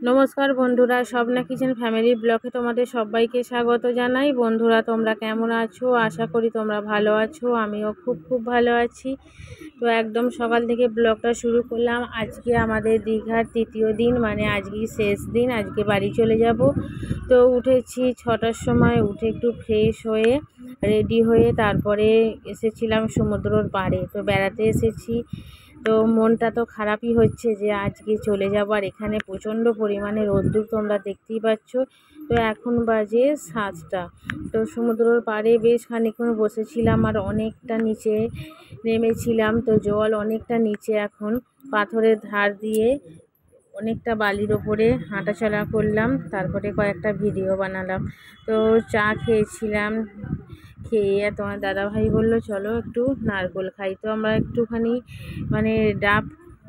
নমস্কার বন্ধুরা, Swapna kitchen family ব্লগে তোমাদের সবাইকে স্বাগত জানাই। বন্ধুরা, তোমরা কেমন আছো? আশা করি তোমরা ভালো আছো। আমিও খুব ভালো আছি। তো একদম সকাল থেকে ব্লগটা শুরু করলাম। আজকে আমাদের দীঘার তৃতীয় দিন, মানে আজকেই শেষ দিন। আজকে বাড়ি চলে যাব। তো উঠেছি 6টার সময়, উঠে একটু ফ্রেশ হয়ে রেডি হয়ে তারপরে এসেছিলাম সমুদ্রর পাড়ে। তো বেড়াতে এসেছি। তো মনটা তো খারাপই হচ্ছে যে আজকে চলে যাব, আর এখানে প্রচণ্ড পরিমাণে রোদ্দুর, তোমরা দেখতেই পাচ্ছ। তো এখন বাজে 7টা। তো সমুদ্রের পাড়ে বেশ খানিকক্ষণ বসেছিলাম, আর অনেকটা নিচে নেমেছিলাম। তো জল অনেকটা নিচে, এখন পাথরের ধার দিয়ে অনেকটা বালির ওপরে হাঁটাচলা করলাম, তারপরে কয়েকটা ভিডিও বানালাম। তো চা খেয়েছিলাম, খেয়ে তোমার দাদাভাই বললো চলো একটু নারকেল খাই। তো আমরা একটুখানি মানে ডাব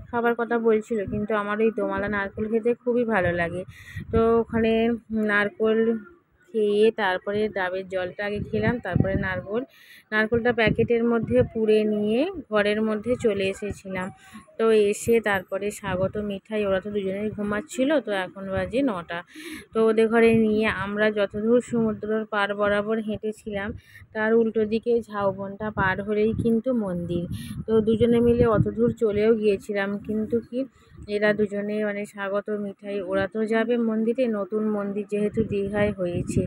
খাবার কথা বলছিল, কিন্তু আমার ওই দোমালা নারকেল খেতে খুবই ভালো লাগে। তো ওখানে নারকেল খেয়ে তারপরে ডাবের জলটা আগে খেলাম, তারপরে নারকেলটা প্যাকেটের মধ্যে পুড়ে নিয়ে ঘরের মধ্যে চলে এসেছিলাম। তো এসে তারপরে স্বাগত মিঠাই, ওরা তো দুজনেই ঘুমাচ্ছিল। তো এখন বাজে 9টা। তো ওদের ঘরে নিয়ে আমরা যতদূর সমুদ্রের পার বরাবর হেঁটেছিলাম, তার উল্টো দিকে ঝাউবনটা পার হলেই কিন্তু মন্দির। তো দুজনে মিলে অত দূর চলেও গিয়েছিলাম, কিন্তু কি এরা দুজনে মানে স্বাগত মিঠাই, ওরা তো যাবে মন্দিরে, নতুন মন্দির যেহেতু দীঘায় হয়েছে,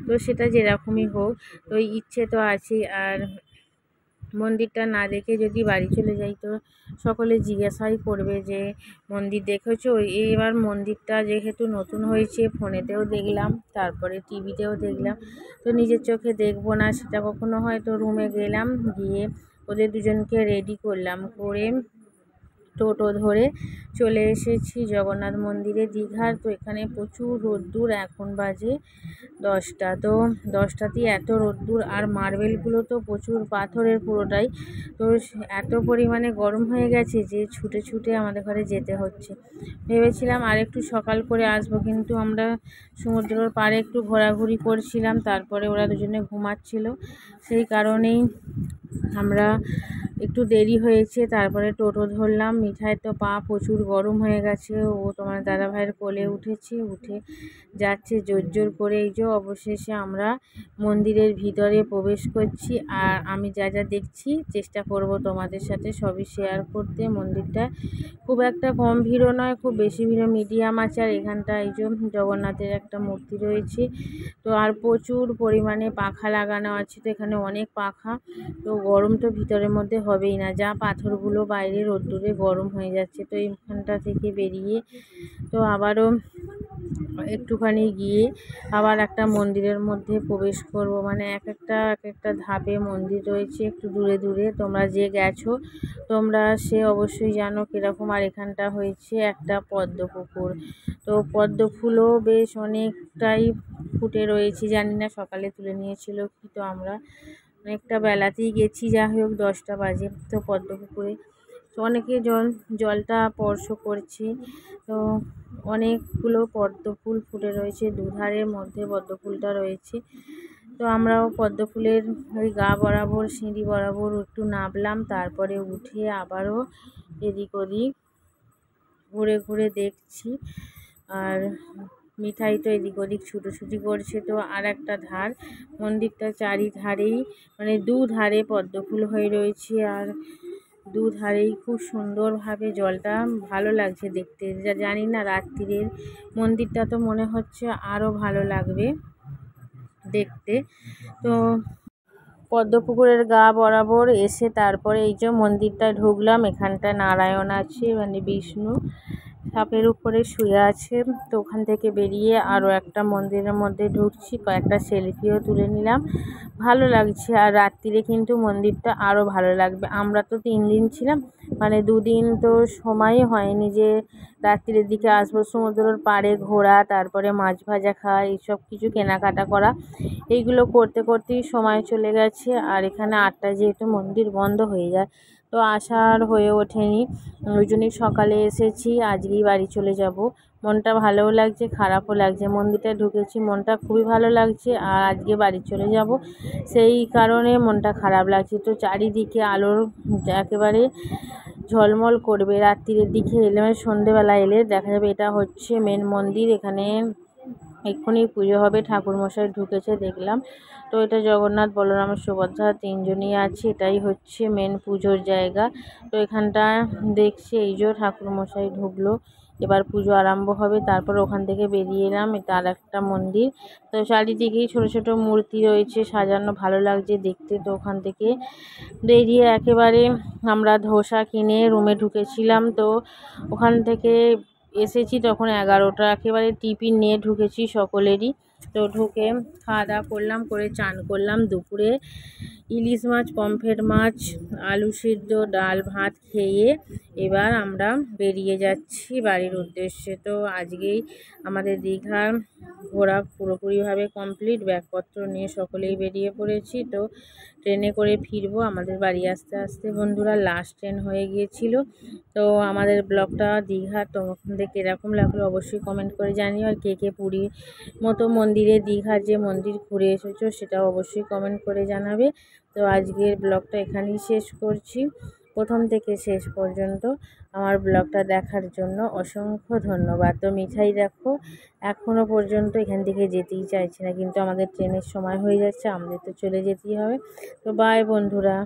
তো সেটা যেরকমই হোক, তো ইচ্ছে তো আছেই। আর মন্দিরটা না দেখে যদি বাড়ি চলে যাই, তো সকলে জিজ্ঞাসাই করবে যে মন্দির দেখেছো। এবার মন্দিরটা যেহেতু নতুন হয়েছে, ফোনেতেও দেখলাম, তারপরে টিভিতেও দেখলাম, তো নিজের চোখে দেখবো না সেটা কখনো হয়। তো রুমে গেলাম, গিয়ে ওদের দুজনকে রেডি করলাম, করে টোটো ধরে চলে এসেছি জগন্নাথ মন্দিরে দীঘার। তো এখানে প্রচুর রোদ্দুর, এখন বাজে 10টা। তো 10টাতেই এত রোদ্দুর, আর মার্বেলগুলো তো প্রচুর পাথরের পুরোটাই। তো এত পরিমাণে গরম হয়ে গেছে যে ছুটে ছুটে আমাদের ঘরে যেতে হচ্ছে। ভেবেছিলাম আর একটু সকাল করে আসবো, কিন্তু আমরা সমুদ্রের পাড়ে একটু ঘোরাঘুরি করছিলাম, তারপরে ওরা দুজনে ঘুমাচ্ছিল, সেই কারণেই আমরা একটু দেরি হয়েছে। তারপরে টোটো ধরলাম। মিঠাই তো পা প্রচুর গরম হয়ে গেছে, ও তোমার দাদাভাইয়ের কোলে উঠে যাচ্ছে জোর করে। এই যে অবশেষে আমরা মন্দিরের ভিতরে প্রবেশ করছি, আর আমি যা দেখছি চেষ্টা করব তোমাদের সাথে সবই শেয়ার করতে। মন্দিরটা খুব একটা কম ভিড়ও নয়, খুব বেশি ভিড়ও মিডিয়াম আছে। আর এখানটা এই যে জগন্নাথের একটা মূর্তি রয়েছে। তো আর প্রচুর পরিমাণে পাখা লাগানো আছে, তো এখানে অনেক পাখা। তো গরম তো ভিতরের মধ্যে হবেই না, যা পাথরগুলো বাইরে রোদ্দুরে গরম হয়ে যাচ্ছে। তো এইখানটা থেকে বেরিয়ে তো আবারও একটুখানি গিয়ে আবার একটা মন্দিরের মধ্যে প্রবেশ করব। মানে এক একটা ধাপে মন্দির রয়েছে, একটু দূরে। তোমরা যে গেছো তোমরা সে অবশ্যই জানো কীরকম। আর এখানটা হয়েছে একটা পদ্ম পুকুর। তো পদ্ম ফুলও বেশ অনেকটাই ফুটে রয়েছে, জানি না সকালে তুলে নিয়েছিল কি। তো আমরা অনেকটা বেলাতেই গেছি, যা হোক 10টা বাজে। তো পদ্ম পুকুরে তো অনেকে জলটা স্পর্শ করছে। তো অনেকগুলো পদ্ম ফুল ফুটে রয়েছে, দুধারের মধ্যে পদ্ম ফুলটা রয়েছে। তো আমরাও পদ্ম ফুলের ওই গা বরাবর, সিঁড়ি বরাবর একটু নামলাম, তারপরে উঠে আবারও এদিক ওদিক ঘুরে দেখছি। আর মিঠাই তো এদিক ওদিক ছুটোছুটি করছে। তো আর একটা ধার, মন্দিরটা চারিধারেই মানে দুধারে পদ্ম ফুল হয়ে রয়েছে, আর দুধারেই খুব সুন্দরভাবে জলটা ভালো লাগছে দেখতে। জানি না রাত্রিরের মন্দিরটা তো মনে হচ্ছে আরও ভালো লাগবে দেখতে। তো পদ্মপুকুরের গা বরাবর এসে তারপরে এই যে মন্দিরটা ঢুকলাম। এখানটা নারায়ণ আছে, মানে বিষ্ণু সাপের উপরে শুয়ে আছে। তো ওখান থেকে বেরিয়ে আরও একটা মন্দিরের মধ্যে ঢুকছি, কয়েকটা সেলফিও তুলে নিলাম, ভালো লাগছে। আর রাত্রিরে কিন্তু মন্দিরটা আরও ভালো লাগবে। আমরা তো 3 দিন ছিলাম, মানে 2 দিন তো সময়ই হয়নি যে রাত্রির দিকে আসবো। সমুদ্রের পাড়ে ঘোরা, তারপরে মাছ ভাজা খাওয়া, এইসব কিছু কেনাকাটা করা, এইগুলো করতেই সময় চলে গেছে। আর এখানে 8টায় যেহেতু মন্দির বন্ধ হয়ে যায়, তো আসার হয়ে ওঠেনি, ওই জন্যই সকালে এসেছি। আজকেই বাড়ি চলে যাব। মনটা ভালোও লাগছে, খারাপও লাগছে। মন্দিরটায় ঢুকেছি, মনটা খুবই ভালো লাগছে, আর আজকে বাড়ি চলে যাব সেই কারণে মনটা খারাপ লাগছে। তো চারিদিকে আলোর একেবারে ঝলমল করবে। রাত্রিরের দিকে এলে মানে সন্ধেবেলা এলে দেখা যাবে এটা হচ্ছে মেন মন্দির। এখানে এক্ষুনি পুজো হবে, ঠাকুরমশাই ঢুকেছে দেখলাম। তো এটা জগন্নাথ, বলরাম, সুভদ্রা তিনজনই আছে, এটাই হচ্ছে মেন পুজোর জায়গা। তো এখানটা দেখছি এই যে ঠাকুরমশাই ঢুকলো, এবার পুজো আরম্ভ হবে। তারপর ওখান থেকে বেরিয়ে এলাম, এটা আর একটা মন্দির। তো চারিদিকেই ছোট ছোট মূর্তি রয়েছে, সাজানো, ভালো লাগছে দেখতে। তো ওখান থেকে বেরিয়ে একেবারে আমরা ধোসা কিনে রুমে ঢুকেছিলাম। তো ওখান থেকে এসেছি তখন 11টা, একেবারে টিফিন নিয়ে ঢুকেছি সকলেরই। তো ঢুকে খাওয়া দাওয়া করলাম, করে চান করলাম। দুপুরে ইলিশ মাছ, পমফ্রেট মাছ, আলু সিদ্ধ, ডাল ভাত খেয়ে এবার আমরা বেরিয়ে যাচ্ছি বাড়ির উদ্দেশ্যে। তো আজকেই আমাদের দীঘার ঘোরা পুরোপুরিভাবে কমপ্লিট, ব্যাগপত্র নিয়ে সকলেই বেরিয়ে পড়েছি। তো ট্রেনে করে ফিরবো আমাদের বাড়ি আসতে আসতে। বন্ধুরা লাস্ট ট্রেন হয়ে গিয়েছিল। তো আমাদের ব্লগটা দীঘা তোমাদের কীরকম লাগলো অবশ্যই কমেন্ট করে জানিও। আর কে কে পুরীর মতো মন্দিরে দীঘার যে মন্দির ঘুরে এসেছো সেটাও অবশ্যই কমেন্ট করে জানাবে। তো আজকের ব্লগটা এখানেই শেষ করছি। প্রথম থেকে শেষ পর্যন্ত আমার ব্লগটা দেখার জন্য অসংখ্য ধন্যবাদ। তো মিঠাই দেখো এখনও পর্যন্ত এখান থেকে যেতেই চাইছে না, কিন্তু আমাদের ট্রেনের সময় হয়ে যাচ্ছে, আমাদের তো চলে যেতেই হবে। তো বাই বন্ধুরা।